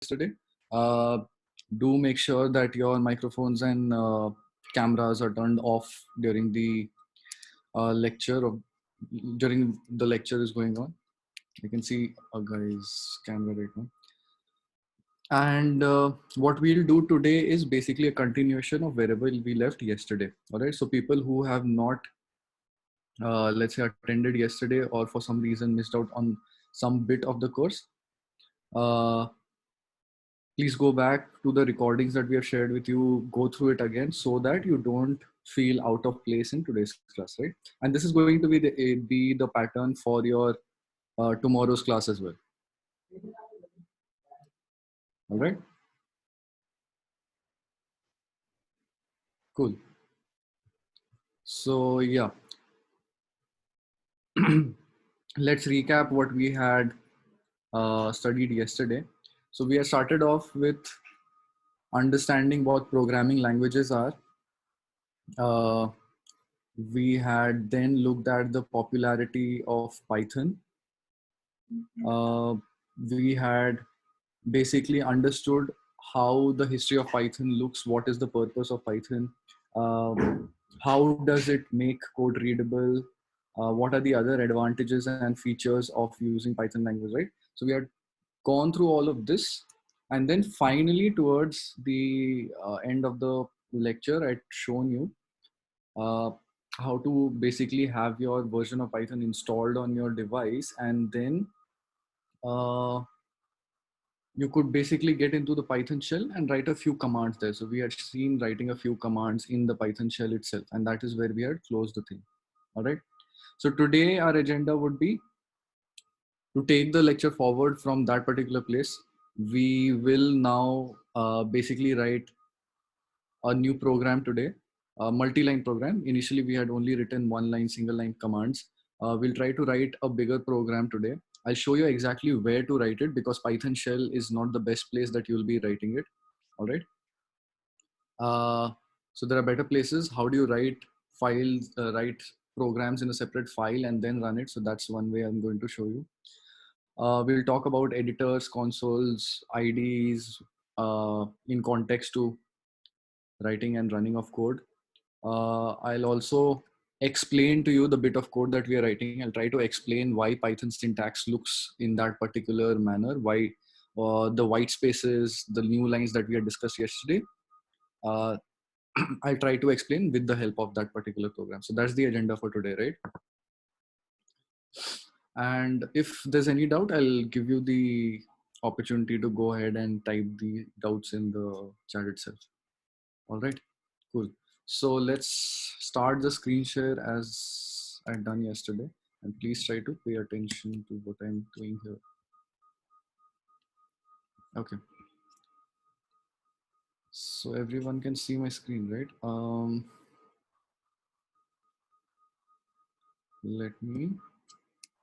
yesterday. Do make sure that your microphones and cameras are turned off during the lecture or during the lecture is going on. You can see a guy's camera right now. And what we'll do today is basically a continuation of wherever we left yesterday. All right. So people who have not, let's say, attended yesterday or for some reason missed out on some bit of the course, uh, please go back to the recordings that we have shared with you, go through it again so that you don't feel out of place in today's class, right? And this is going to be the pattern for your tomorrow's class as well. All right. Cool. So yeah, let's recap what we had studied yesterday. So we had started off with understanding what programming languages are. Uh, we had then looked at the popularity of Python. Uh, we had basically understood how the history of Python looks, what is the purpose of Python, how does it make code readable, what are the other advantages and features of using Python language, right? So we had gone through all of this. And then finally, towards the end of the lecture, I'd shown you how to basically have your version of Python installed on your device, and then you could basically get into the Python shell and write a few commands there. So we had seen writing a few commands in the Python shell itself, and that is where we had closed the thing. All right. So today our agenda would be to take the lecture forward from that particular place. We will now basically write a new program today, a multi-line program. Initially, we had only written one line, single line commands. We'll try to write a bigger program today. I'll show you exactly where to write it because Python shell is not the best place that you'll be writing it. All right. So there are better places. How do you write files, write programs in a separate file and then run it? So that's one way I'm going to show you. We'll talk about editors, consoles, IDEs in context to writing and running of code. I'll also explain to you the bit of code that we are writing. I'll try to explain why Python syntax looks in that particular manner, why the white spaces, the new lines that we had discussed yesterday, uh, I'll try to explain with the help of that particular program. So that's the agenda for today, right? And if there's any doubt, I'll give you the opportunity to go ahead and type the doubts in the chat itself. All right, cool. So let's start the screen share as I'd done yesterday. And please try to pay attention to what I'm doing here. Okay. So everyone can see my screen, right? Let me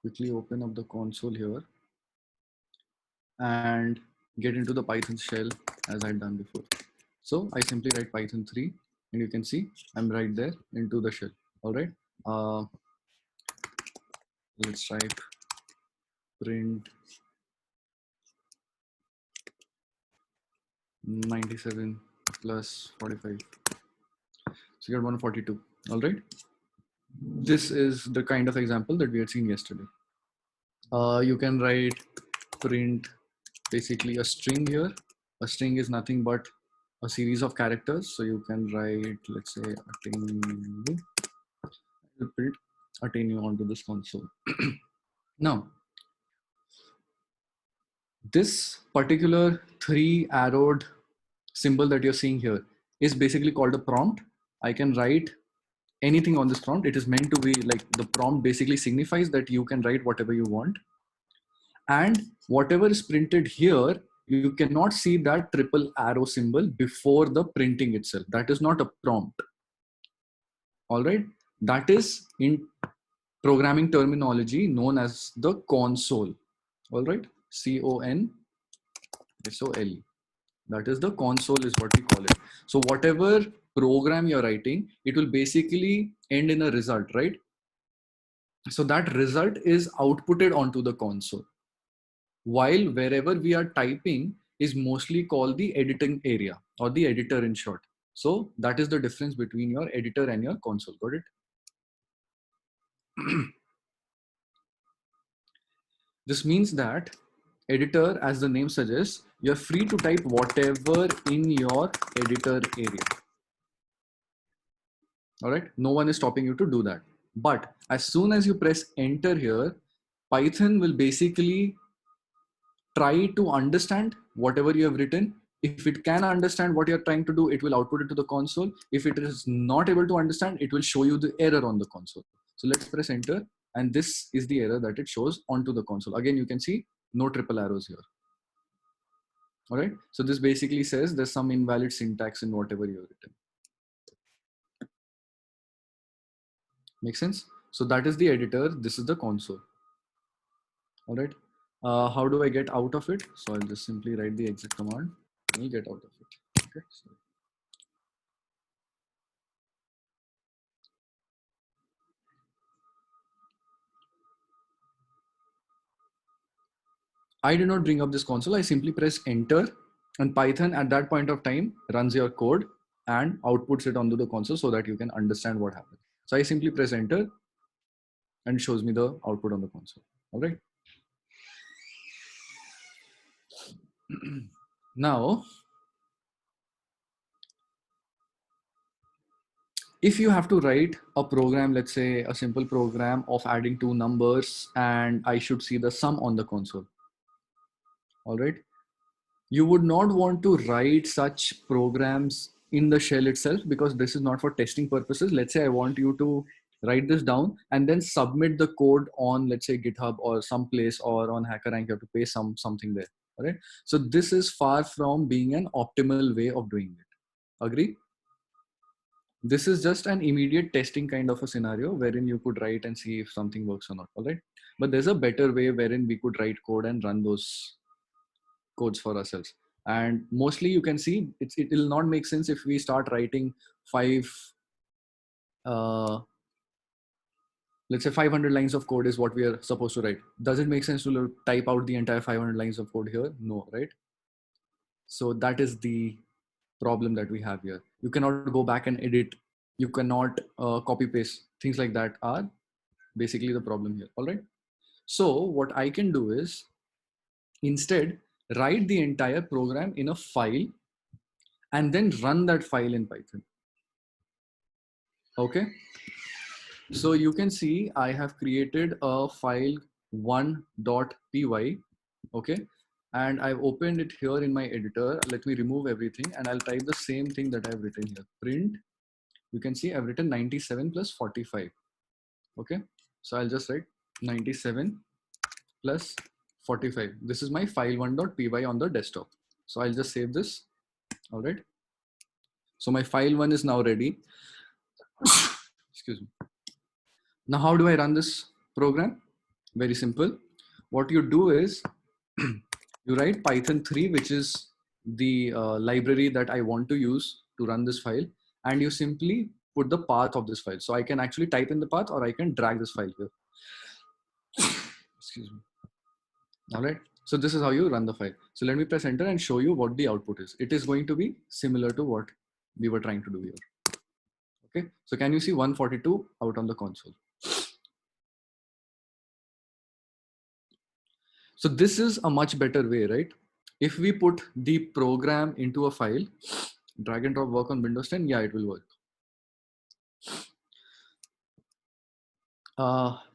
quickly open up the console here and get into the Python shell as I'd done before. So I simply write Python 3 and you can see I'm right there into the shell. All right. Let's type print 97 plus 45. So you get 142. All right. This is the kind of example that we had seen yesterday. You can write print basically a string here. A string is nothing but a series of characters. So you can write, let's say, attenuate, print attenuate onto this console. Now, this particular 3-arrowed symbol that you're seeing here is basically called a prompt. I can write anything on this prompt. It is meant to be like the prompt basically signifies that you can write whatever you want. And whatever is printed here, you cannot see that triple arrow symbol before the printing itself. That is not a prompt. All right. That is in programming terminology known as the console. All right. CONSOLE. That is the console is what we call it. So whatever program you're writing, it will basically end in a result, right? So that result is outputted onto the console. While wherever we are typing, is mostly called the editing area or the editor in short. So that is the difference between your editor and your console. Got it? This means that editor, as the name suggests, you're free to type whatever in your editor area. All right, no one is stopping you to do that. But as soon as you press enter here, Python will basically try to understand whatever you have written. If it can understand what you're trying to do, it will output it to the console. If it is not able to understand, it will show you the error on the console. So let's press enter, and this is the error that it shows onto the console. Again, you can see no triple arrows here. All right, so this basically says there's some invalid syntax in whatever you have written. Make sense? So that is the editor, this is the console. All right, how do I get out of it? So I'll just simply write the exit command and we'll get out of it. Okay, so I do not bring up this console. I simply press enter, and Python at that point of time runs your code and outputs it onto the console so that you can understand what happened. So I simply press enter and it shows me the output on the console. All right. Now, if you have to write a program, let's say a simple program of adding two numbers, and I should see the sum on the console. All right. You would not want to write such programs in the shell itself because this is not for testing purposes. Let's say I want you to write this down and then submit the code on, let's say, GitHub or someplace, or on HackerRank. You have to pay something there. All right. So this is far from being an optimal way of doing it. Agree? This is just an immediate testing kind of a scenario wherein you could write and see if something works or not. All right. But there's a better way wherein we could write code and run those codes for ourselves. And mostly you can see it will not make sense if we start writing five, let's say 500 lines of code is what we are supposed to write. Does it make sense to type out the entire 500 lines of code here? No, right? So that is the problem that we have here. You cannot go back and edit. You cannot copy paste. Things like that are basically the problem here. All right. So what I can do is instead write the entire program in a file and then run that file in Python. Okay. So you can see I have created a file 1.py. Okay. And I've opened it here in my editor. Let me remove everything and I'll type the same thing that I've written here. Print. You can see I've written 97 plus 45. Okay. So I'll just write 97 plus 45. This is my file 1.py on the desktop. So I'll just save this. All right. So my file 1 is now ready. Excuse me. Now, how do I run this program? Very simple. What you do is you write Python 3, which is the library that I want to use to run this file. And you simply put the path of this file. So I can actually type in the path or I can drag this file here. Excuse me. All right. So this is how you run the file. So let me press enter and show you what the output is. It is going to be similar to what we were trying to do here. Okay. So can you see 142 out on the console? So this is a much better way, right? If we put the program into a file, drag and drop work on Windows 10, yeah, it will work.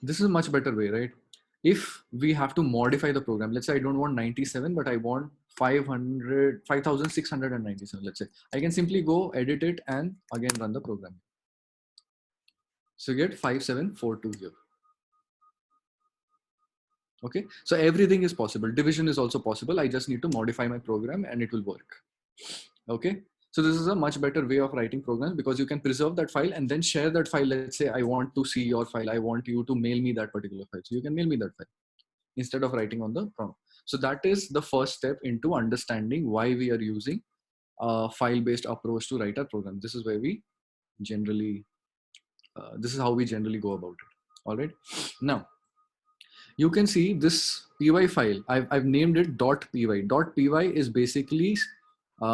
This is a much better way, right? If we have to modify the program, let's say I don't want 97, but I want 5,697, let's say. I can simply go edit it and again run the program. So you get 5742 here. Okay, so everything is possible. Division is also possible. I just need to modify my program and it will work. Okay, so this is a much better way of writing programs because you can preserve that file and then share that file. Let's say I want to see your file. I want you to mail me that particular file. So you can mail me that file instead of writing on the prompt. So that is the first step into understanding why we are using a file-based approach to write our program. This is where we generally, this is how we generally go about it. All right. Now, you can see this py file. I've named it .py. .py is basically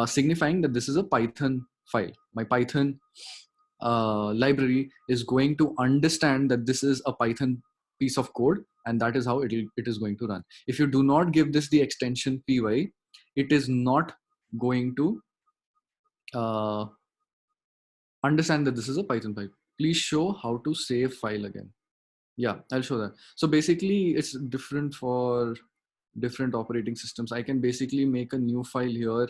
signifying that this is a Python file. My Python library is going to understand that this is a Python piece of code, and that is how it is going to run. If you do not give this the extension py, it is not going to uh, understand that this is a Python file. Please show how to save file again. Yeah, I'll show that. So basically it's different for different operating systems. I can basically make a new file here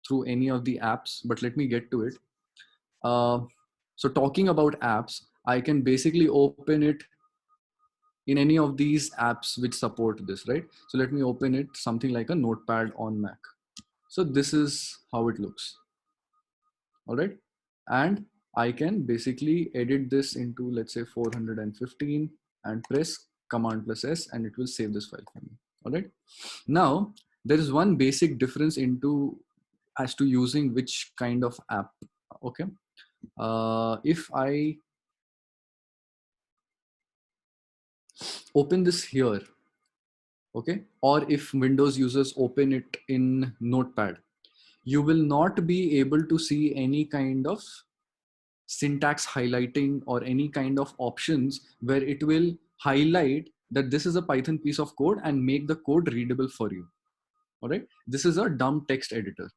through any of the apps, but let me get to it. So talking about apps, I can basically open it in any of these apps which support this, right? So let me open it something like a notepad on Mac. So this is how it looks. All right. And I can basically edit this into, let's say 415, and press Command plus S, and it will save this file for me. All right. Now there is one basic difference as to using which kind of app. Okay. If I open this here, okay, or if Windows users open it in Notepad, you will not be able to see any kind of syntax highlighting or any kind of options where it will highlight that this is a Python piece of code and make the code readable for you. All right. This is a dumb text editor.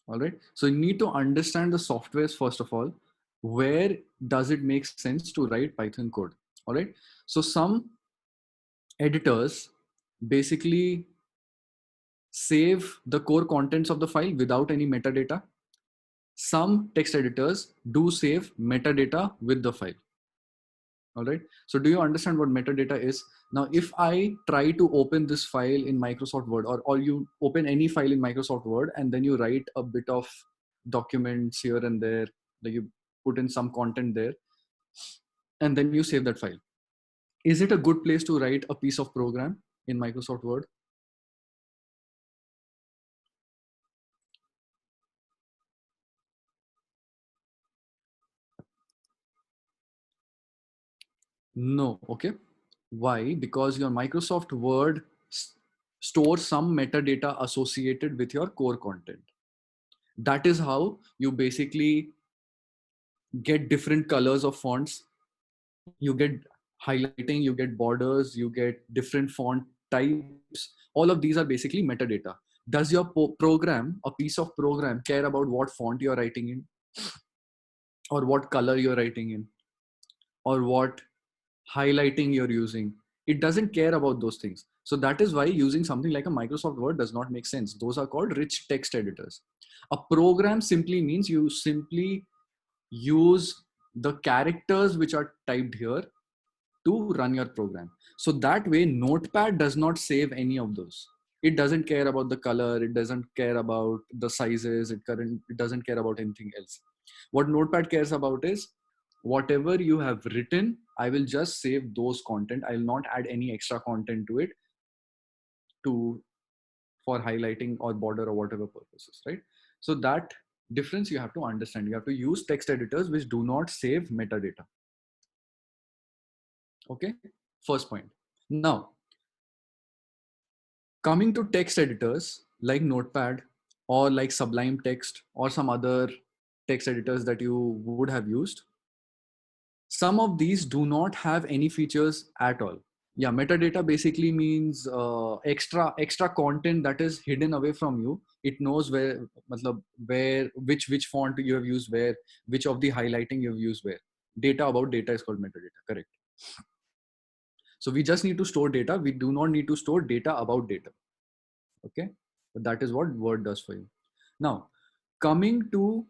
All right. So you need to understand the softwares first of all. Where does it make sense to write Python code? All right. So some editors basically save the core contents of the file without any metadata. Some text editors do save metadata with the file. All right. So do you understand what metadata is? Now, if I try to open this file in Microsoft Word, or you open any file in Microsoft Word and then you write a bit of documents here and there, like you put in some content there, and then you save that file. Is it a good place to write a piece of program in Microsoft Word? No. Okay. Why? Because your Microsoft Word stores some metadata associated with your core content. That is how you basically get different colors of fonts. You get highlighting, you get borders, you get different font types. All of these are basically metadata. Does your program, a piece of program, care about what font you're writing in, or what color you're writing in, or what highlighting you're using? It doesn't care about those things. So that is why using something like a Microsoft Word does not make sense. Those are called rich text editors. A program simply means you simply use the characters which are typed here to run your program. So that way, Notepad does not save any of those. It doesn't care about the color. It doesn't care about the sizes. It doesn't care about anything else. What Notepad cares about is whatever you have written, I will just save those content. I will not add any extra content to it to for highlighting or border or whatever purposes, right? So that difference you have to understand. You have to use text editors which do not save metadata. Okay, first point. Now, coming to text editors like Notepad or like Sublime Text or some other text editors that you would have used, some of these do not have any features at all. Yeah, metadata basically means extra content that is hidden away from you. It knows where which font you have used where, which of the highlighting you have used where. Data about data is called metadata, correct? So we just need to store data. We do not need to store data about data. Okay, but that is what Word does for you. Now, coming to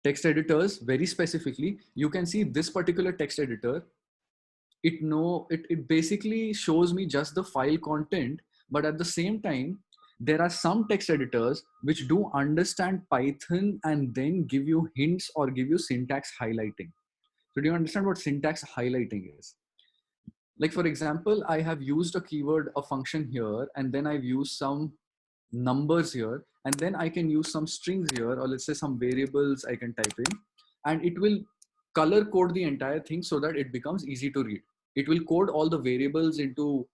text editors very specifically, you can see this particular text editor. It basically shows me just the file content, but at the same time, there are some text editors which do understand Python and then give you hints or give you syntax highlighting. So do you understand what syntax highlighting is? Like for example, I have used a keyword, a function here, and then I've used some numbers here, and then I can use some strings here, or let's say some variables I can type in, and it will color code the entire thing so that it becomes easy to read. It will code all the variables into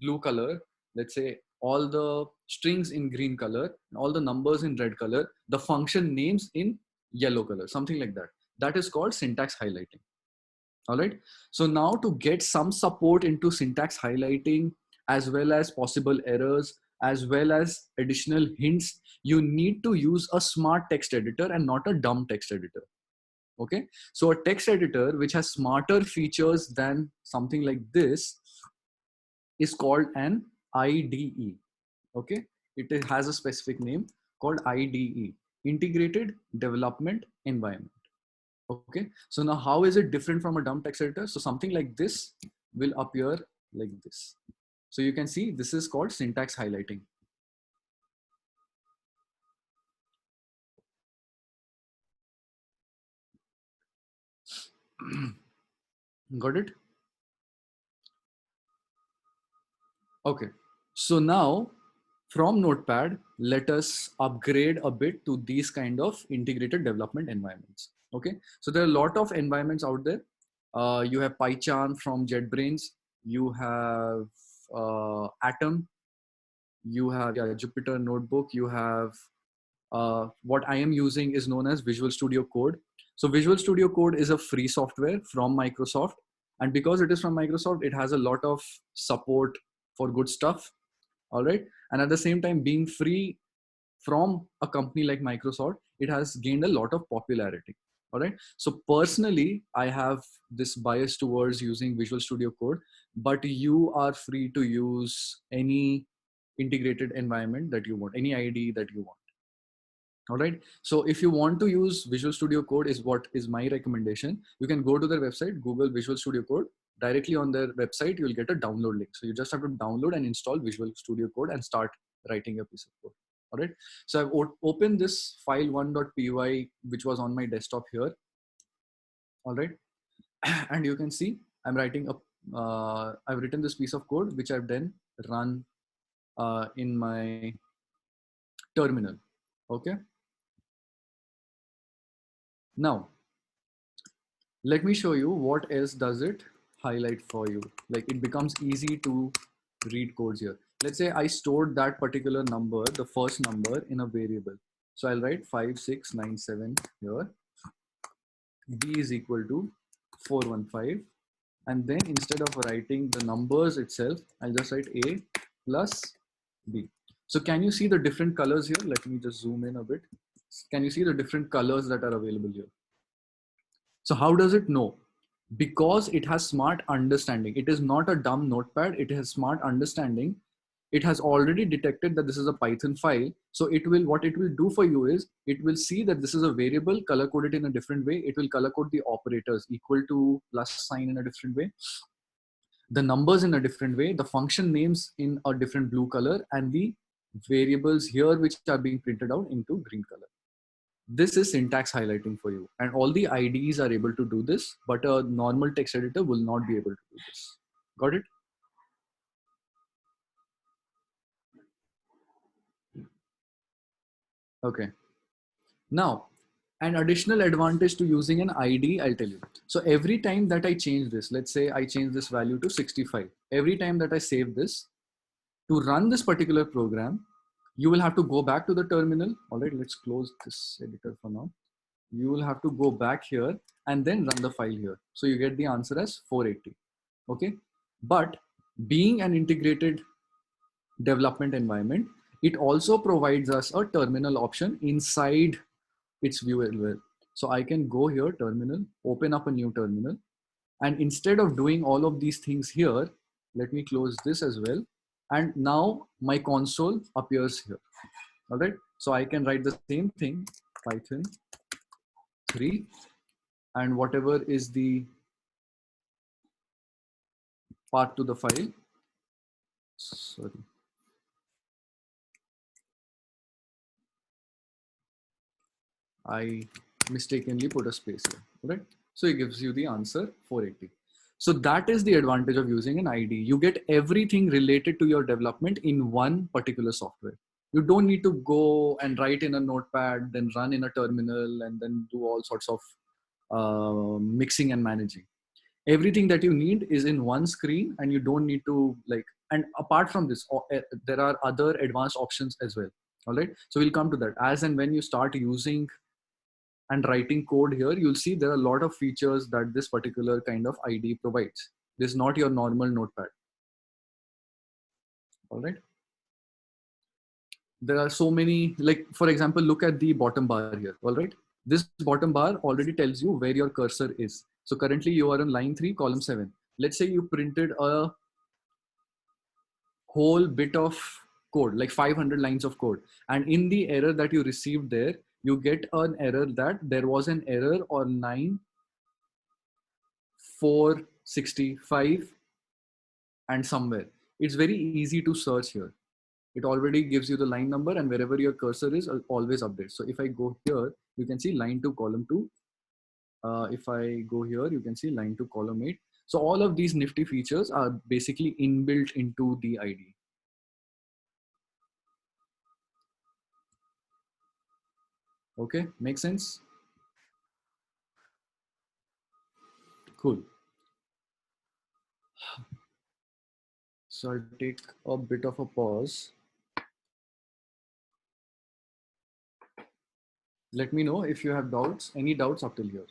blue color, let's say all the strings in green color, all the numbers in red color, the function names in yellow color, something like that. That is called syntax highlighting. All right. So now to get some support into syntax highlighting, as well as possible errors, as well as additional hints, you need to use a smart text editor and not a dumb text editor. Okay. So a text editor which has smarter features than something like this is called an IDE. Okay. It has a specific name called IDE, Integrated Development Environment. Okay, so now how is it different from a dumb text editor? So something like this will appear like this. So you can see this is called syntax highlighting. Got it? Okay, so now from Notepad, let us upgrade a bit to these kind of integrated development environments. Okay, so there are a lot of environments out there. You have PyCharm from JetBrains. You have Atom. You have Jupyter Notebook. You have what I am using is known as Visual Studio Code. So Visual Studio Code is a free software from Microsoft. And because it is from Microsoft, it has a lot of support for good stuff. All right. And at the same time, being free from a company like Microsoft, it has gained a lot of popularity. All right. So personally, I have this bias towards using Visual Studio Code, but you are free to use any integrated environment that you want, any IDE that you want. All right. So if you want to use Visual Studio Code is what is my recommendation. You can go to their website, Google Visual Studio Code. Directly on their website, you'll get a download link. So you just have to download and install Visual Studio Code and start writing a piece of code. All right. So I've opened this file 1.py, which was on my desktop here. All right. And you can see I'm writing I've written this piece of code, which I've then run in my terminal. Okay. Now, let me show you what else does it highlight for you. Like it becomes easy to read codes here. Let's say I stored that particular number, the first number, in a variable. So I'll write 5697 here. B is equal to 415. And then instead of writing the numbers itself, I'll just write A plus B. So can you see the different colors here? Let me just zoom in a bit. Can you see the different colors that are available here? So how does it know? Because it has smart understanding. It is not a dumb notepad. It has smart understanding. It has already detected that this is a Python file. So what it will do for you is it will see that this is a variable, color coded in a different way. It will color code the operators, equal to, plus sign in a different way, the numbers in a different way, the function names in a different blue color, and the variables here which are being printed out into green color. This is syntax highlighting for you, and all the IDEs are able to do this, but a normal text editor will not be able to do this. Got it? Okay. Now, an additional advantage to using an IDE, I'll tell you. So every time that I change this, let's say I change this value to 65, every time that I save this, to run this particular program, you will have to go back to the terminal. All right, let's close this editor for now. You will have to go back here and then run the file here. So you get the answer as 480. Okay. But being an integrated development environment, it also provides us a terminal option inside its view as well. So I can go here, terminal, open up a new terminal. And instead of doing all of these things here, let me close this as well. And now my console appears here. All right. So I can write the same thing, Python 3, and whatever is the path to the file. Sorry. I mistakenly put a space here, right? So it gives you the answer 480. So that is the advantage of using an IDE. You get everything related to your development in one particular software. You don't need to go and write in a notepad, then run in a terminal, and then do all sorts of mixing and managing. Everything that you need is in one screen, and you don't need to like, and apart from this, there are other advanced options as well. All right, so we'll come to that as and when you start using and writing code here. You'll see there are a lot of features that this particular kind of IDE provides. This is not your normal notepad. All right, there are so many, like for example, look at the bottom bar here. All right, this bottom bar already tells you where your cursor is. So currently you are on line 3 column 7. Let's say you printed a whole bit of code, like 500 lines of code, and in the error that you received there, you get an error that there was an error on line 465 and somewhere. It's very easy to search here. It already gives you the line number, and wherever your cursor is, always update. So if I go here, you can see line 2 column 2. If I go here, you can see line 2 column 8. So all of these nifty features are basically inbuilt into the IDE. Okay, make sense? Cool. So I'll take a bit of a pause. Let me know if you have doubts, any doubts up till here.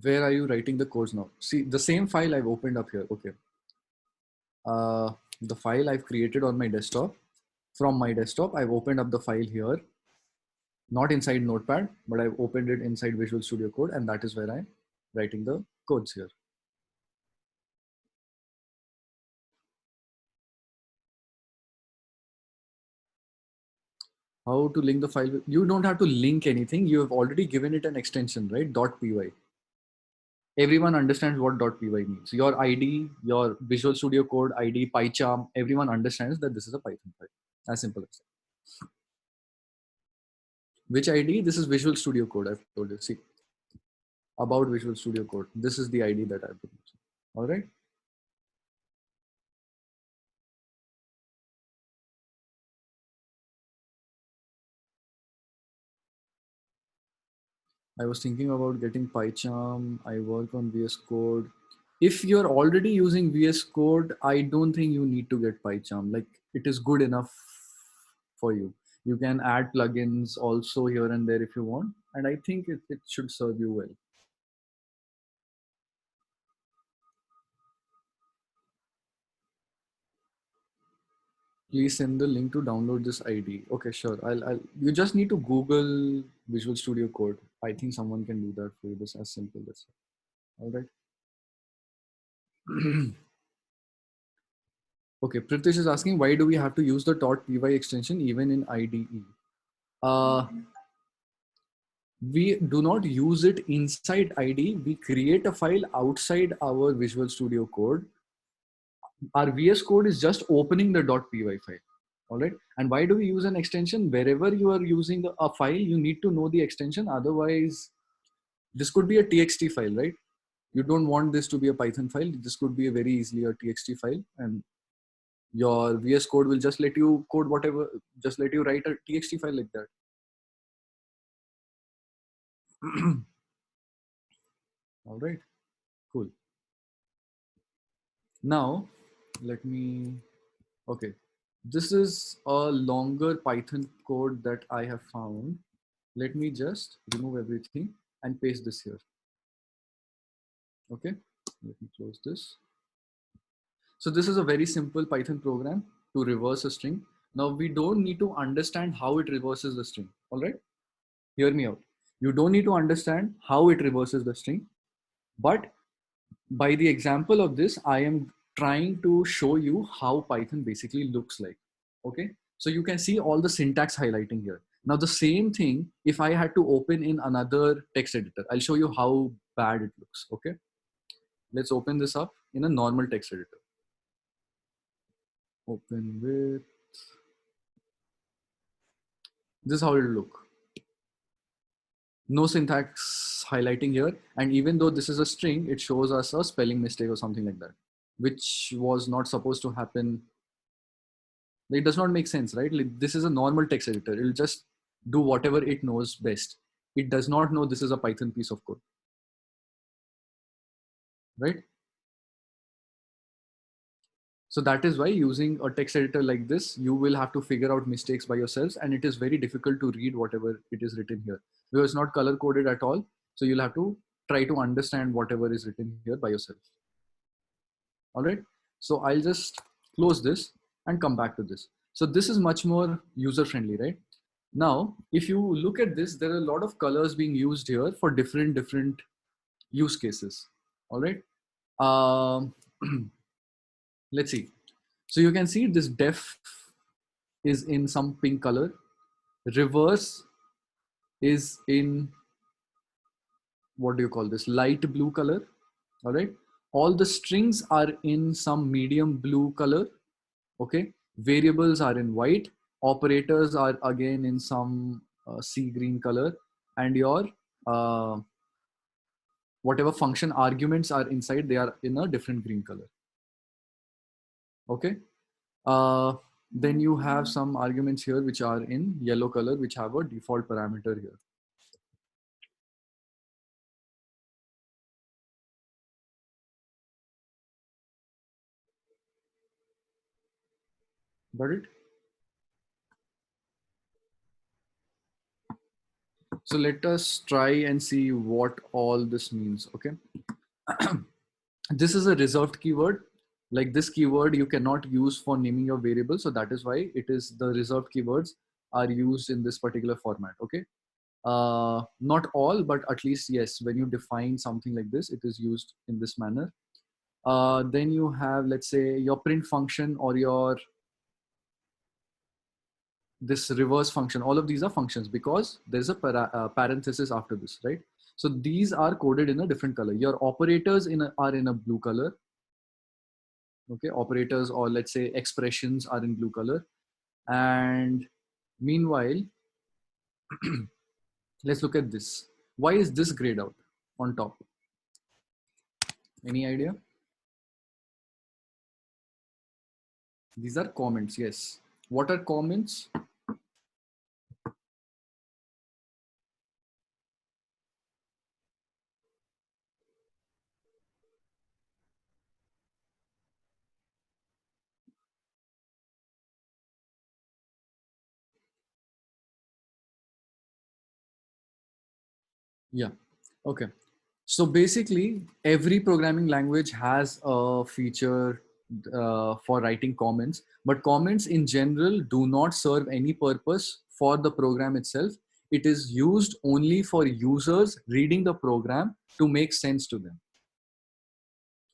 Where are you writing the codes now? See, the same file I've opened up here. Okay. The file I've created on my desktop. From my desktop, I've opened up the file here, not inside Notepad, but I've opened it inside Visual Studio Code, and that is where I'm writing the codes here. How to link the file? You don't have to link anything. You have already given it an extension, right? .py. Everyone understands what .py means. Your ID, your Visual Studio Code ID, PyCharm, everyone understands that this is a Python file. As simple as that. Which ID? This is Visual Studio Code. I've told you. See, about Visual Studio Code. This is the ID that I've been using. All right. I was thinking about getting PyCharm. I work on VS Code. If you're already using VS Code, I don't think you need to get PyCharm. Like, it is good enough for you. You can add plugins also here and there if you want. And I think it should serve you well. Please send the link to download this ID. Okay, sure. You just need to Google Visual Studio Code. I think someone can do that for you. This as simple as that. All right. Okay, Pritish is asking, why do we have to use the .py extension even in IDE? We do not use it inside IDE. We create a file outside our Visual Studio Code. Our VS Code is just opening the .py file. All right. And why do we use an extension? Wherever you are using a file, you need to know the extension. Otherwise, this could be a TXT file, right? You don't want this to be a Python file. This could be a very easily a TXT file, and your VS Code will just let you code whatever, just let you write a TXT file like that. All right, cool. Now, let me, okay. This is a longer Python code that I have found. Let me just remove everything and paste this here. Okay, let me close this. So this is a very simple Python program to reverse a string. Now we don't need to understand how it reverses the string. All right, hear me out. You don't need to understand how it reverses the string, but by the example of this, I am trying to show you how Python basically looks like. Okay, so you can see all the syntax highlighting here. Now the same thing, if I had to open in another text editor, I'll show you how bad it looks. Okay, let's open this up in a normal text editor. Open with, this is how it will look. No syntax highlighting here. And even though this is a string, it shows us a spelling mistake or something like that. which was not supposed to happen. It does not make sense, right? Like, this is a normal text editor. It'll just do whatever it knows best. It does not know this is a Python piece of code, right? So that is why using a text editor like this, you will have to figure out mistakes by yourselves, and it is very difficult to read whatever it is written here because it's not color coded at all. So you'll have to try to understand whatever is written here by yourself. All right. So I'll just close this and come back to this. So this is much more user friendly, right? Now, if you look at this, there are a lot of colors being used here for different use cases. All right. Um, let's see. So you can see this def is in some pink color. Reverse is in, what do you call this? Light blue color. All right. All the strings are in some medium blue color. Okay. Variables are in white. Operators are again in some sea green color, and your whatever function arguments are inside, they are in a different green color. Okay. Then you have some arguments here which are in yellow color, which have a default parameter here. Got it? So let us try and see what all this means. Okay. This is a reserved keyword. Like this keyword you cannot use for naming your variable. So that is why it is the reserved keywords are used in this particular format. Okay. Not all, but at least yes, when you define something like this, it is used in this manner. Then you have, let's say, your print function or your this reverse function. All of these are functions because there's a parenthesis after this, right? So these are coded in a different color. Your operators are in a blue color. Okay, operators or let's say expressions are in blue color. And meanwhile, let's look at this. Why is this grayed out on top? Any idea? These are comments, yes. What are comments? Yeah, okay. So basically, every programming language has a feature for writing comments, but comments in general do not serve any purpose for the program itself. It is used only for users reading the program to make sense to them.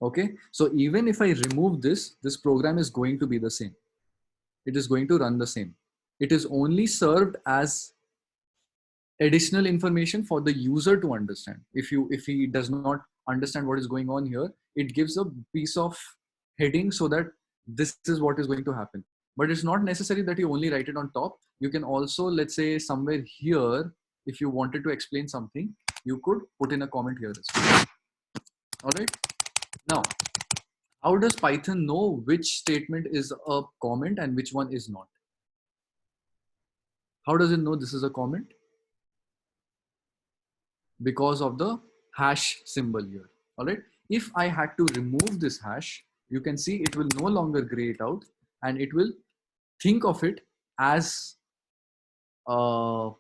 Okay, so even if I remove this program is going to be the same. It is going to run the same. It is only served as additional information for the user to understand. If he does not understand what is going on here, it gives a piece of heading so that this is what is going to happen. But it's not necessary that you only write it on top. You can also, let's say, somewhere here, if you wanted to explain something, you could put in a comment here as well. All right. Now, how does Python know which statement is a comment and which one is not? How does it know this is a comment? Because of the hash symbol here. All right. If I had to remove this hash, you can see it will no longer gray it out, and it will think of it as a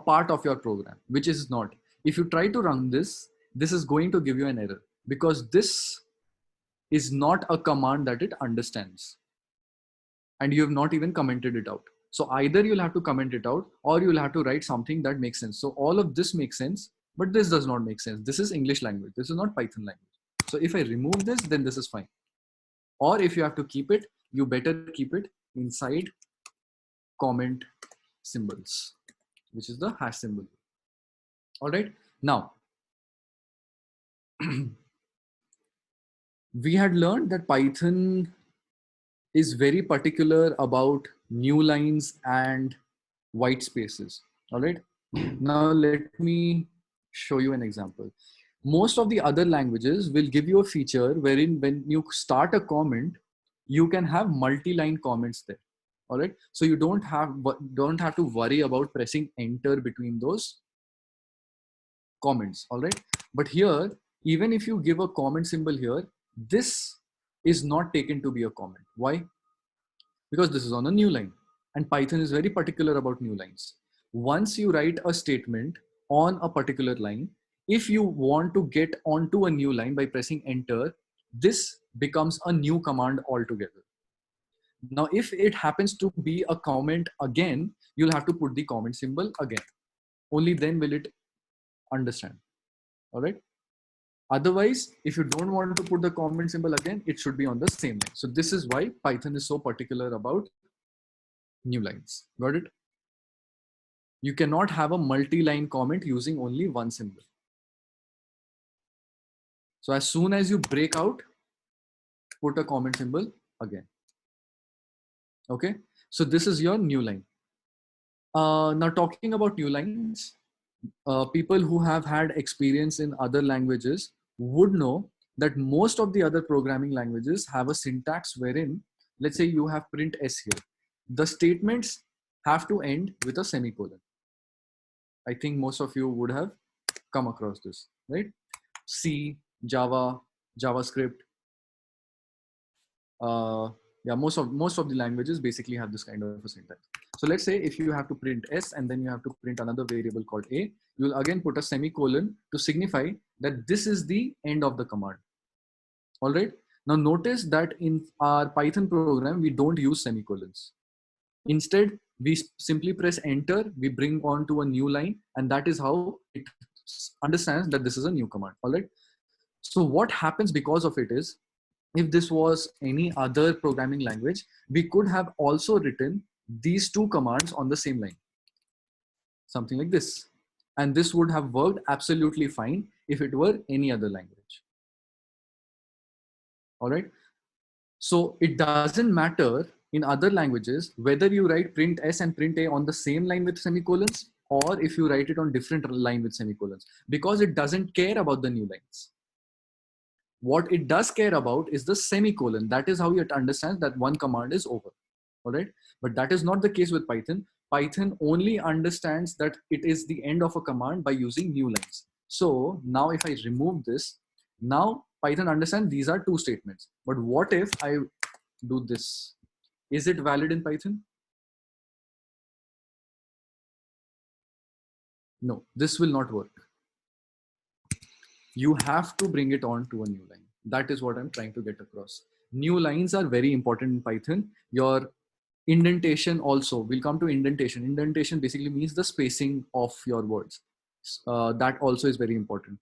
part of your program, which is not. If you try to run this, this is going to give you an error because this is not a command that it understands, and you have not even commented it out. So either you'll have to comment it out or you'll have to write something that makes sense. So all of this makes sense, but this does not make sense. This is English language. This is not Python language. So if I remove this, then this is fine. Or if you have to keep it, you better keep it inside comment symbols, which is the hash symbol. All right. Now, we had learned that Python is very particular about new lines and white spaces. All right. Now let me show you an example. Most of the other languages will give you a feature wherein when you start a comment, you can have multi-line comments there. All right. So you don't have to worry about pressing enter between those comments. All right. But here, even if you give a comment symbol here, this is not taken to be a comment. Why? Because this is on a new line, and Python is very particular about new lines. Once you write a statement on a particular line, if you want to get onto a new line by pressing enter, this becomes a new command altogether. Now, if it happens to be a comment again, you'll have to put the comment symbol again. Only then will it understand. All right. Otherwise, if you don't want to put the comment symbol again, it should be on the same line. So this is why Python is so particular about new lines. Got it? You cannot have a multi-line comment using only one symbol. So as soon as you break out, put a comment symbol again. Okay. So this is your new line. Now talking about new lines, people who have had experience in other languages would know that most of the other programming languages have a syntax wherein, let's say you have print s here. The statements have to end with a semicolon. I think most of you would have come across this, right? C, Java, JavaScript. Yeah, most of the languages basically have this kind of a syntax. So let's say if you have to print s and then you have to print another variable called a, you will again put a semicolon to signify that this is the end of the command. All right. Now notice that in our Python program, we don't use semicolons. Instead, we simply press enter, we bring on to a new line, and that is how it understands that this is a new command. All right. So what happens because of it is, if this was any other programming language, we could have also written these two commands on the same line, something like this. And this would have worked absolutely fine if it were any other language. All right. So it doesn't matter in other languages whether you write print s and print a on the same line with semicolons, or if you write it on different line with semicolons, because it doesn't care about the new lines. What it does care about is the semicolon. That is how it understands that one command is over. All right. But that is not the case with Python. Python only understands that it is the end of a command by using new lines. So now if I remove this, now Python understands these are two statements. But what if I do this? Is it valid in Python? No, this will not work. You have to bring it on to a new line. That is what I'm trying to get across. New lines are very important in Python. Your indentation also, we'll come to indentation. Indentation basically means the spacing of your words. That also is very important.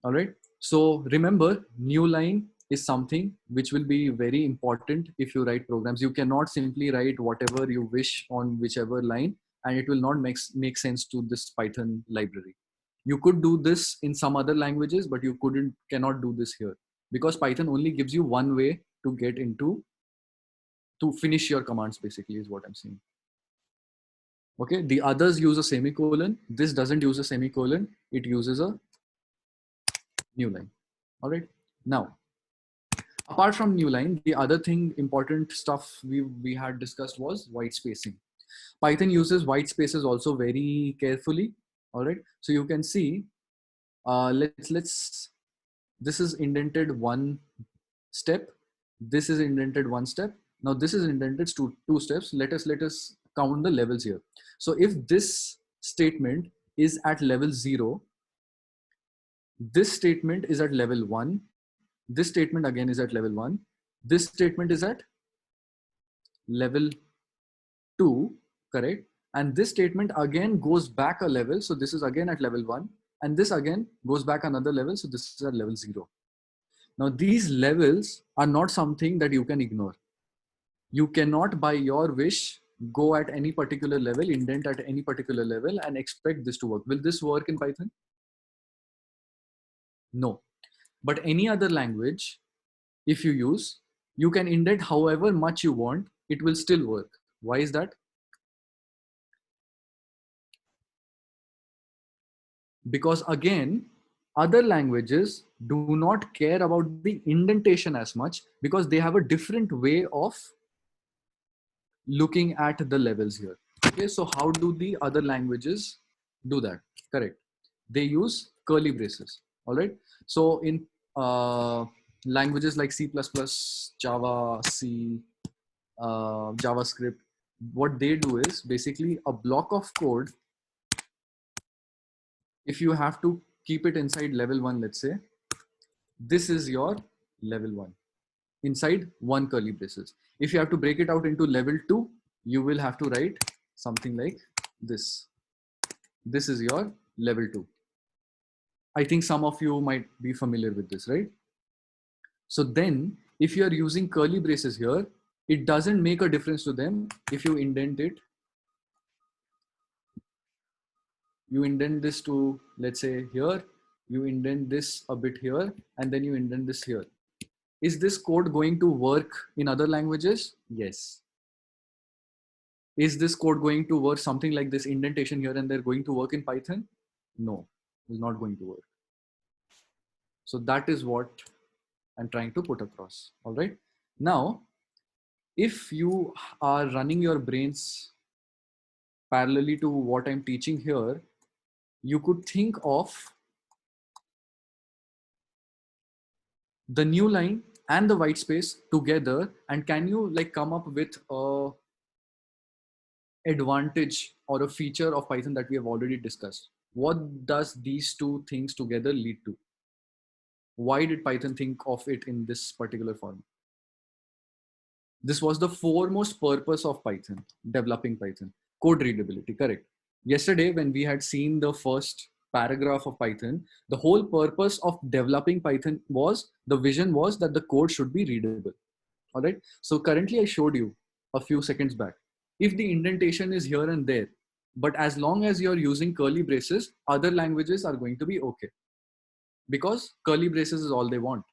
All right. So remember, new line is something which will be very important if you write programs. You cannot simply write whatever you wish on whichever line, and it will not make sense to this Python library. You could do this in some other languages, but you cannot do this here, because Python only gives you one way to get into, to finish your commands, basically is what I'm saying. Okay, the others use a semicolon. This doesn't use a semicolon. It uses a new line. All right. Now, apart from new line, the other thing, important stuff we had discussed was white spacing. Python uses white spaces also very carefully. All right. So you can see, this is indented one step. This is indented one step. Now this is indented two steps. Let us count the levels here. So if this statement is at level 0, this statement is at level 1, this statement again is at level 1, this statement is at level 2, correct? And this statement again goes back a level. So this is again at level 1, and this again goes back another level. So this is at level 0. Now these levels are not something that you can ignore. You cannot by your wish go at any particular level, indent at any particular level and expect this to work. Will this work in Python? No. But any other language, if you use, you can indent however much you want, it will still work. Why is that? Because again, Other languages do not care about the indentation as much because they have a different way of looking at the levels here. Okay, so how do the other languages do that? Correct. They use curly braces. All right. So in languages like C++, Java, C, JavaScript, what they do is basically a block of code. If you have to keep it inside level 1, let's say, this is your level 1 inside one curly braces. If you have to break it out into level 2, you will have to write something like this. This is your level 2. I think some of you might be familiar with this, right? So then if you are using curly braces here, it doesn't make a difference to them if you indent it. You indent this to, let's say, here, you indent this a bit here, and then you indent this here. Is this code going to work in other languages? Yes. Is this code going to work something like this indentation here and there going to work in Python? No, it's not going to work. So that is what I'm trying to put across. All right. Now, if you are running your brains parallelly to what I'm teaching here, you could think of the new line and the white space together, and can you like come up with a advantage or a feature of Python that we have already discussed? What does these two things together lead to? Why did Python think of it in this particular form? This was the foremost purpose of Python, developing Python. Code readability, correct. Yesterday, when we had seen the first paragraph of Python, the whole purpose of developing Python was, the vision was that the code should be readable. All right. So currently I showed you a few seconds back. If the indentation is here and there, but as long as you're using curly braces, other languages are going to be okay because curly braces is all they want.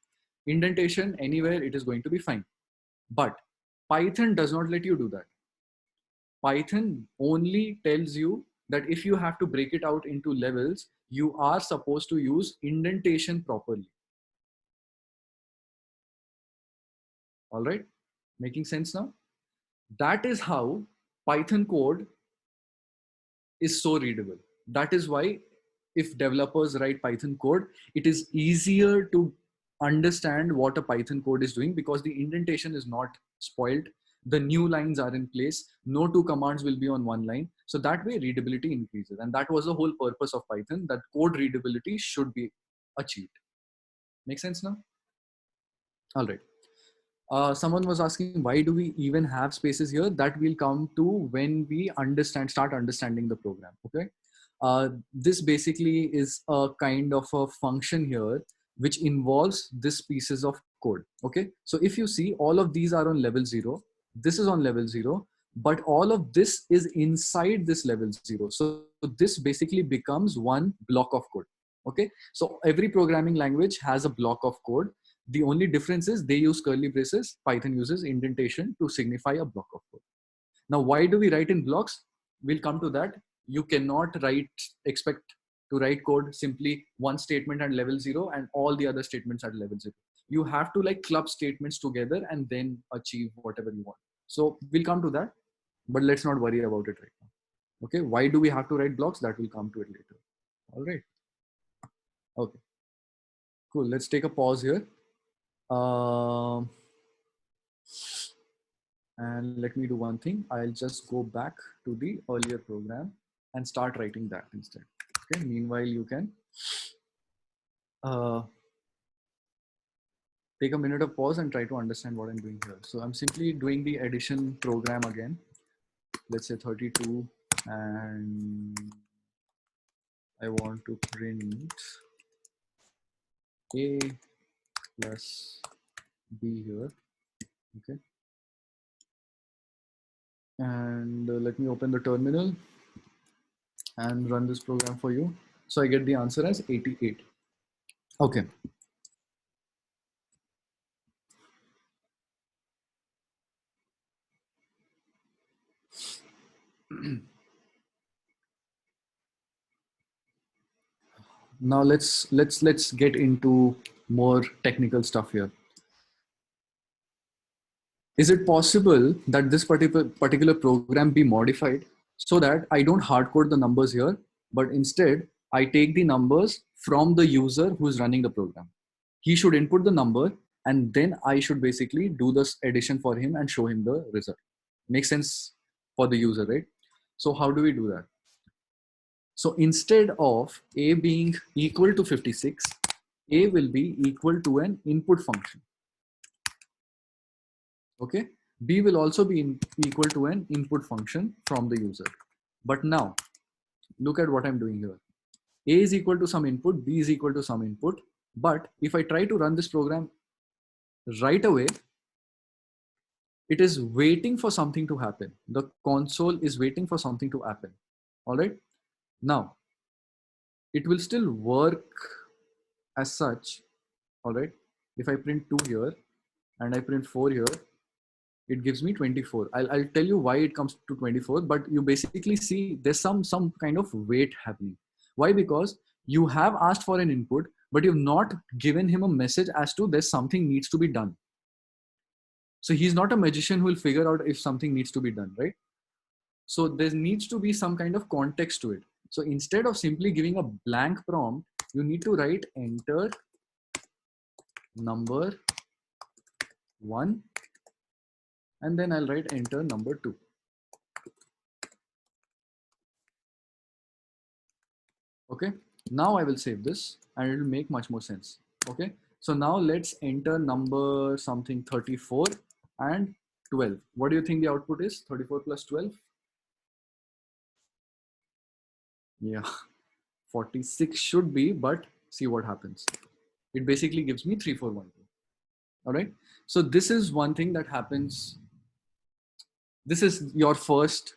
Indentation anywhere, it is going to be fine. But Python does not let you do that. Python only tells you that if you have to break it out into levels, you are supposed to use indentation properly. All right, making sense now? That is how Python code is so readable. That is why if developers write Python code, it is easier to understand what a Python code is doing because the indentation is not spoiled. The new lines are in place. No two commands will be on one line. So that way readability increases. And that was the whole purpose of Python, that code readability should be achieved. Make sense now? All right. Someone was asking, why do we even have spaces here? That will come to when we start understanding the program. Okay. This basically is a kind of a function here which involves this pieces of code. Okay. So if you see, all of these are on level 0. This is on level 0, but all of this is inside this level 0. So this basically becomes one block of code. Okay. So every programming language has a block of code. The only difference is they use curly braces. Python uses indentation to signify a block of code. Now, why do we write in blocks? We'll come to that. You cannot expect to write code simply one statement at level 0 and all the other statements at level 0. You have to like club statements together and then achieve whatever you want. So we'll come to that, but let's not worry about it right now. Okay. Why do we have to write blocks? That will come to it later. All right. Okay. Cool. Let's take a pause here. And let me do one thing. I'll just go back to the earlier program and start writing that instead. Okay. Meanwhile, you can take a minute of pause and try to understand what I'm doing here. So I'm simply doing the addition program again. Let's say 32, and I want to print A plus B here. Okay. And let me open the terminal and run this program for you. So I get the answer as 88. Okay. Now let's get into more technical stuff here. Is it possible that this particular program be modified so that I don't hard code the numbers here, but instead I take the numbers from the user who's running the program? He should input the number and then I should basically do this addition for him and show him the result. Makes sense for the user, right? So how do we do that? So instead of a being equal to 56, a will be equal to an input function. Okay, b will also be equal to an input function from the user. But now look at what I'm doing here. A is equal to some input, b is equal to some input. But if I try to run this program right away, it is waiting for something to happen. The console is waiting for something to happen. All right. Now it will still work as such. All right. If I print 2 here and I print 4 here, it gives me 24. I'll tell you why it comes to 24, but you basically see there's some kind of wait happening. Why? Because you have asked for an input, but you've not given him a message as to there's something needs to be done. So he's not a magician who will figure out if something needs to be done, right? So there needs to be some kind of context to it. So instead of simply giving a blank prompt, you need to write enter number 1, and then I'll write enter number 2. Okay, now I will save this and it will make much more sense. Okay, so now let's enter number something 34 and 12. What do you think the output is? 34 plus 12? Yeah, 46 should be, but see what happens. It basically gives me 3412. All right, so this is one thing that happens. This is your first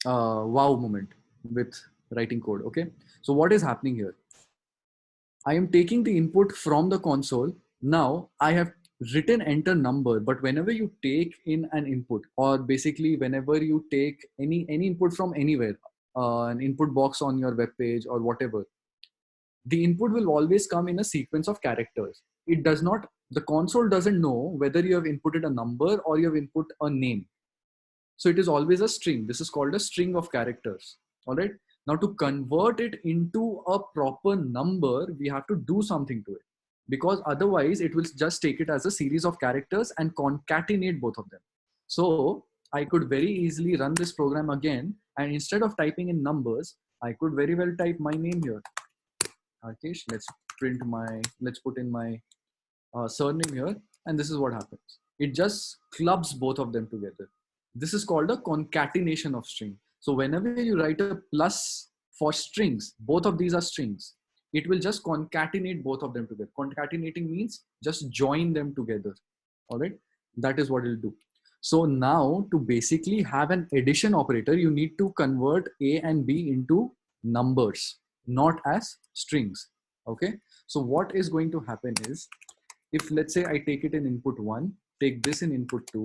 wow moment with writing code. Okay, so what is happening here? I am taking the input from the console. Now I have written enter number, but whenever you take in an input, or basically whenever you take any input from anywhere, an input box on your web page or whatever, the input will always come in a sequence of characters. It does not, the console doesn't know whether you have inputted a number or you have input a name. So it is always a string. This is called a string of characters. All right. Now to convert it into a proper number, we have to do something to it, because otherwise it will just take it as a series of characters and concatenate both of them. So I could very easily run this program again, and instead of typing in numbers, I could very well type my name here. Arkesh, let's put in my surname here, and this is what happens. It just clubs both of them together. This is called a concatenation of string. So whenever you write a plus for strings, both of these are strings, it will just concatenate both of them together. Concatenating means just join them together. All right, that is what it'll do. So now to basically have an addition operator, you need to convert A and B into numbers, not as strings. Okay, so what is going to happen is, if let's say I take it in input 1, take this in input 2,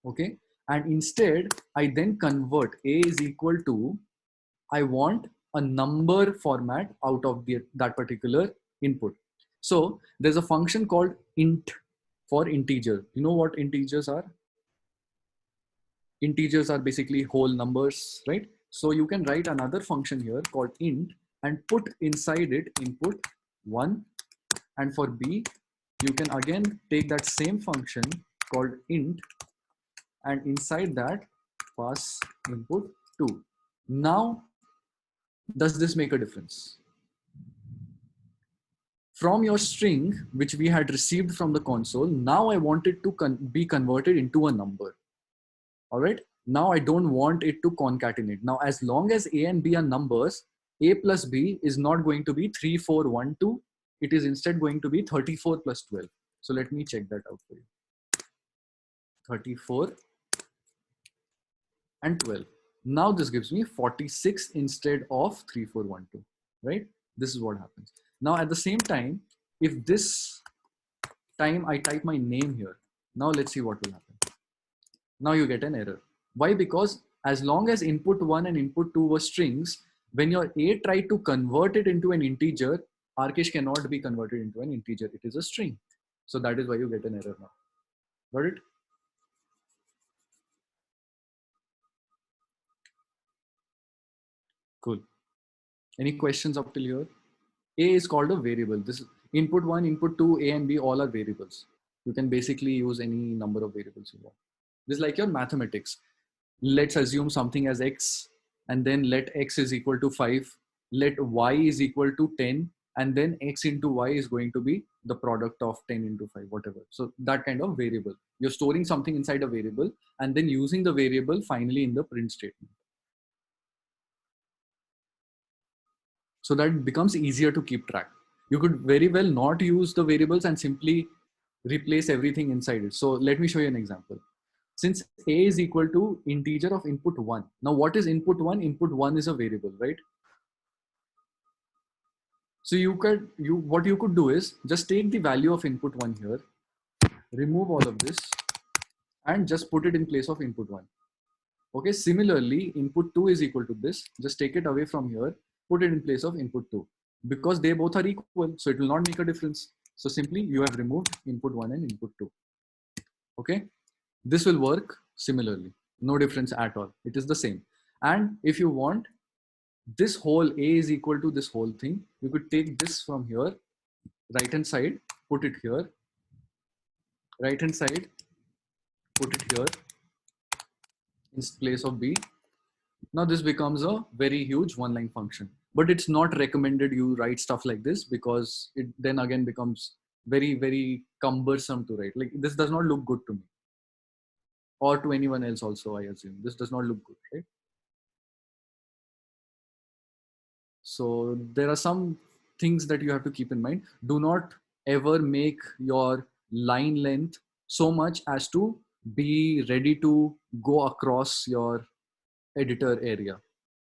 okay, and instead I then convert A is equal to, I want a number format out of that particular input. So there's a function called int for integer. You know what integers are? Integers are basically whole numbers, right? So you can write another function here called int and put inside it input 1, and for B you can again take that same function called int and inside that pass input 2. Now does this make a difference? From your string which we had received from the console, now I want it to be converted into a number. All right, now I don't want it to concatenate. Now as long as A and B are numbers, A plus B is not going to be 3 4 1 2. It is instead going to be 34 plus 12. So let me check that out for you. 34 and 12. Now this gives me 46 instead of 3 4 1 2, right? This is what happens. Now at the same time, if this time I type my name here, now let's see what will happen. Now you get an error. Why? Because as long as input 1 and input 2 were strings, When your A tried to convert it into an integer, Arkesh cannot be converted into an integer. It is a string. So that is why you get an error now. Got it? Cool. Any questions up till here? A is called a variable. This input one, input two, A and B all are variables. You can basically use any number of variables you want. This is like your mathematics. Let's assume something as x, and then let x is equal to 5, let y is equal to 10, and then x into y is going to be the product of 10 into 5, whatever. So that kind of variable. You're storing something inside a variable and then using the variable finally in the print statement. So that it becomes easier to keep track. You could very well not use the variables and simply replace everything inside it. So let me show you an example. Since a is equal to integer of input 1. Now what is input 1? Input 1 is a variable, right? So what you could do is just take the value of input 1 here, remove all of this, and just put it in place of input 1. Okay, similarly, input 2 is equal to this. Just take it away from here, put it in place of input 2. Because they both are equal, so it will not make a difference. So simply you have removed input 1 and input 2. Okay, this will work similarly. No difference at all. It is the same. And if you want this whole A is equal to this whole thing, you could take this from here, right hand side, put it here, right hand side, put it here in place of B. Now this becomes a very huge one line function, but it's not recommended you write stuff like this because it then again becomes very, very cumbersome to write. Like this does not look good to me or to anyone else also, I assume. This does not look good, right? So there are some things that you have to keep in mind. Do not ever make your line length so much as to be ready to go across your editor area.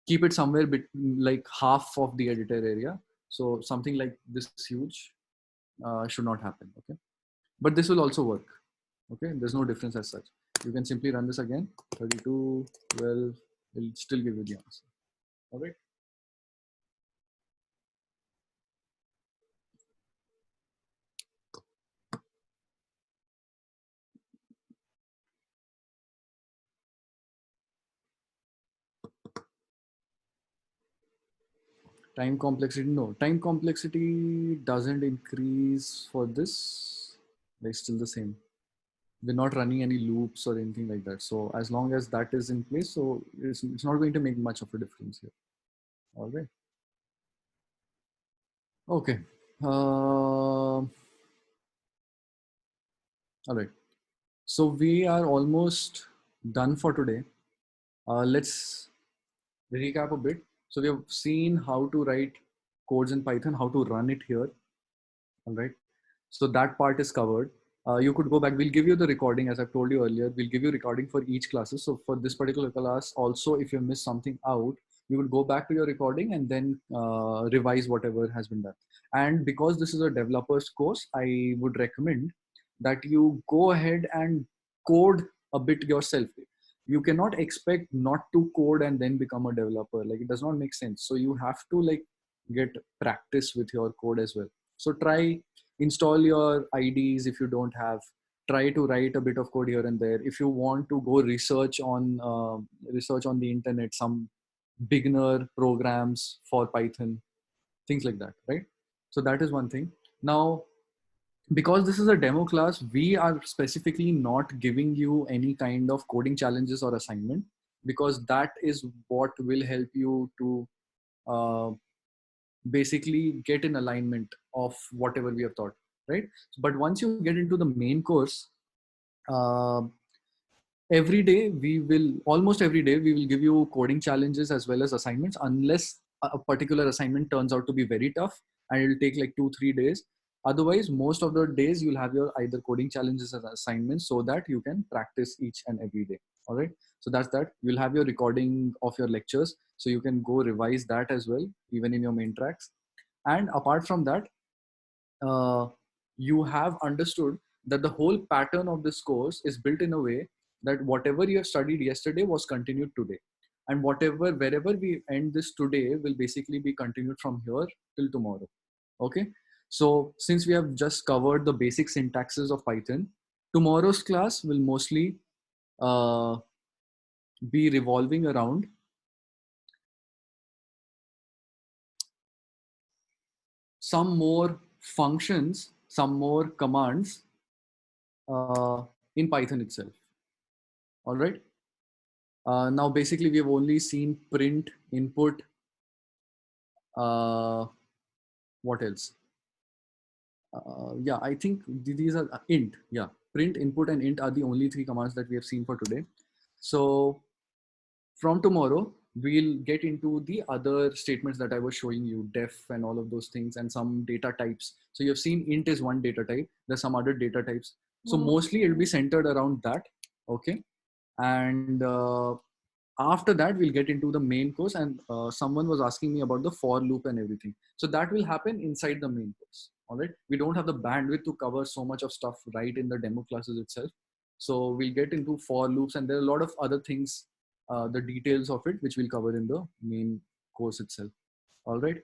Keep it somewhere like half of the editor area. So something like this huge should not happen. Okay, but this will also work. Okay, there's no difference as such. You can simply run this again. 32, 12 will still give you the answer. All right. Time complexity, no. Time complexity doesn't increase for this. They're still the same. We're not running any loops or anything like that. So as long as that is in place, so it's not going to make much of a difference here. All right. Okay. All right. So we are almost done for today. Let's recap a bit. So we have seen how to write codes in Python, how to run it here. All right. So that part is covered. You could go back. We'll give you the recording, as I've told you earlier. We'll give you recording for each classes. So for this particular class, also, if you miss something out, you would go back to your recording and then revise whatever has been done. And because this is a developer's course, I would recommend that you go ahead and code a bit yourself. You cannot expect not to code and then become a developer. Like it does not make sense. So you have to like get practice with your code as well. So try install your IDs if you don't have. Try to write a bit of code here and there. If you want to go research on the internet, some beginner programs for Python, things like that, right? So that is one thing. Now, because this is a demo class, we are specifically not giving you any kind of coding challenges or assignment, because that is what will help you to uh, basically get in alignment of whatever we have taught, right? But once you get into the main course, uh, every day we will almost every day we will give you coding challenges as well as assignments, unless a particular assignment turns out to be very tough and it will take like 2-3 days. Otherwise, most of the days you'll have your either coding challenges and assignments, so that you can practice each and every day. All right, so that's that. You'll have your recording of your lectures, so you can go revise that as well, even in your main tracks. And apart from that, you have understood that the whole pattern of this course is built in a way that whatever you have studied yesterday was continued today. And wherever we end this today will basically be continued from here till tomorrow. Okay. So since we have just covered the basic syntaxes of Python, tomorrow's class will mostly uh, be revolving around some more functions, some more commands in Python itself. All right. Now, basically, we have only seen print, input. What else? Yeah, I think these are int. Yeah, print, input, and int are the only three commands that we have seen for today. So from tomorrow, we'll get into the other statements that I was showing you, def and all of those things, and some data types. So you've seen int is one data type. There's some other data types. So mostly it'll be centered around that. Okay. And after that, we'll get into the main course. And someone was asking me about the for loop and everything. So that will happen inside the main course. All right. We don't have the bandwidth to cover so much of stuff right in the demo classes itself. So we'll get into for loops, and there are a lot of other things, the details of it, which we'll cover in the main course itself. All right.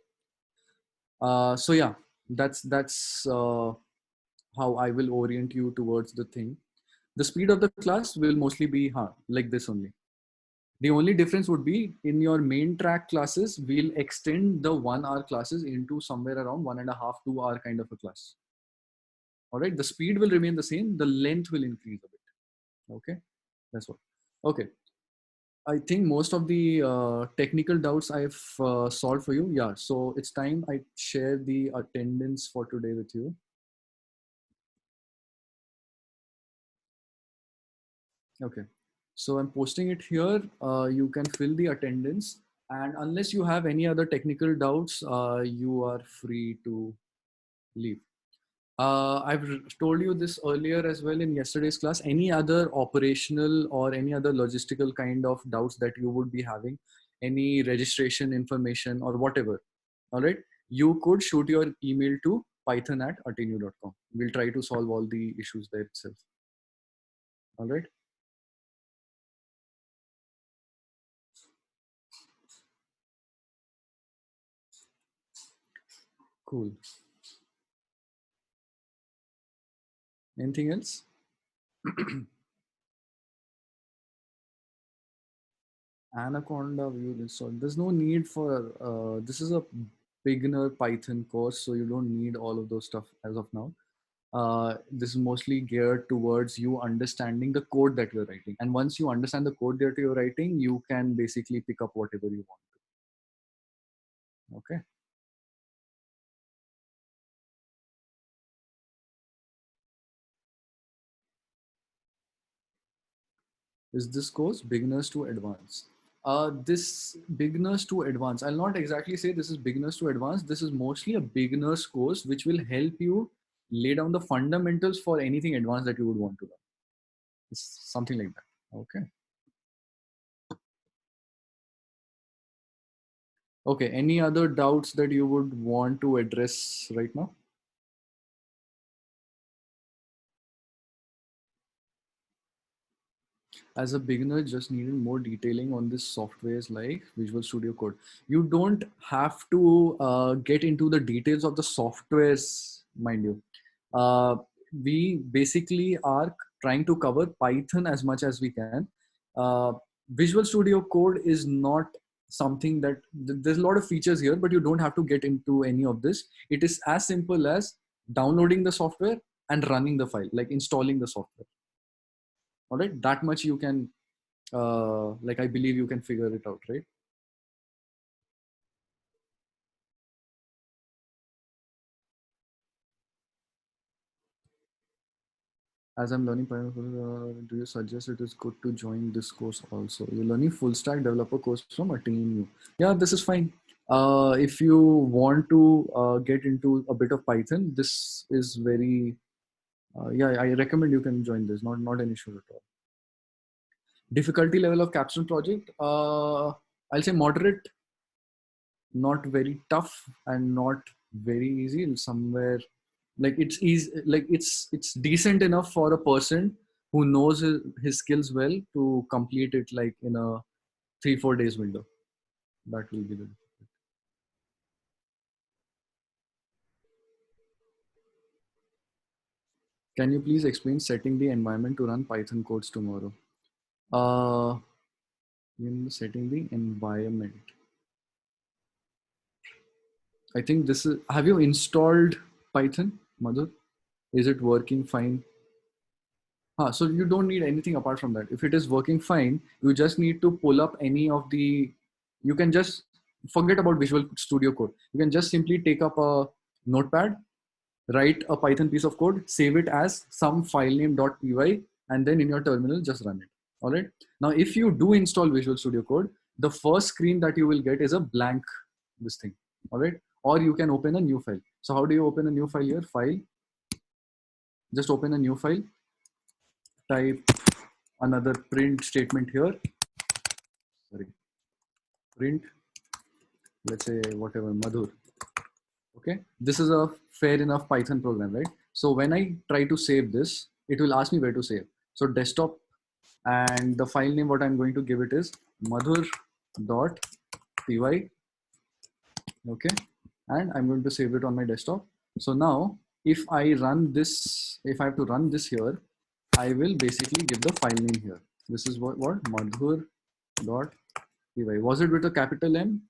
So yeah, that's how I will orient you towards the thing. The speed of the class will mostly be like this only. The only difference would be in your main track classes, we'll extend the 1 hour classes into somewhere around 1.5, 2 hour kind of a class. All right. The speed will remain the same. The length will increase a bit. Okay. That's what. Okay. I think most of the technical doubts I've solved for you. Yeah. So it's time I share the attendance for today with you. Okay. So I'm posting it here. You can fill the attendance. And unless you have any other technical doubts, you are free to leave. I've told you this earlier as well in yesterday's class. Any other operational or any other logistical kind of doubts that you would be having, any registration information or whatever, all right, you could shoot your email to python@atenu.com. We'll try to solve all the issues there itself. All right. Cool. Anything else? Anaconda view this. So there's no need for, this is a beginner Python course, so you don't need all of those stuff as of now. This is mostly geared towards you understanding the code that you're writing. And once you understand the code that you're writing, you can basically pick up whatever you want to. Okay. Is this course beginners to advanced? This beginners to advanced, I'll not exactly say this is beginners to advanced. This is mostly a beginners course, which will help you lay down the fundamentals for anything advanced that you would want to learn. It's something like that. Okay. Okay. Any other doubts that you would want to address right now? As a beginner, just needed more detailing on this softwares like Visual Studio Code. You don't have to get into the details of the softwares, mind you. We basically are trying to cover Python as much as we can. Visual Studio Code is not something that there's a lot of features here, but you don't have to get into any of this. It is as simple as downloading the software and running the file, like installing the software. All right, that much you can, like, I believe you can figure it out, right? As I'm learning Python, do you suggest it is good to join this course also? You're learning full stack developer course from Atenu. Yeah, this is fine. If you want to get into a bit of Python, this is very, yeah, I recommend you can join this. Not an issue at all. Difficulty level of capstone project, I'll say moderate, not very tough and not very easy. Somewhere like it's easy, like it's decent enough for a person who knows his skills well to complete it like in a 3-4 days window. That will be the. Can you please explain setting the environment to run Python codes tomorrow? In setting the environment. I think this is, have you installed Python, Madhur? Is it working fine? So you don't need anything apart from that. If it is working fine, you just need to pull up any of the, you can just forget about Visual Studio Code. You can just simply take up a notepad, write a Python piece of code, save it as some file name .py, and then in your terminal, just run it. All right. Now, if you do install Visual Studio Code, the first screen that you will get is a blank, this thing. All right. Or you can open a new file. So how do you open a new file here? File, just open a new file, type another print statement here. Sorry, print, let's say whatever, Madhur. Okay, this is a fair enough Python program, right? So when I try to save this, it will ask me where to save. So desktop, and the file name, what I'm going to give it is madhur.py. Okay, and I'm going to save it on my desktop. So now if I run this, if I have to run this here, I will basically give the file name here. This is what madhur.py. Was it with a capital M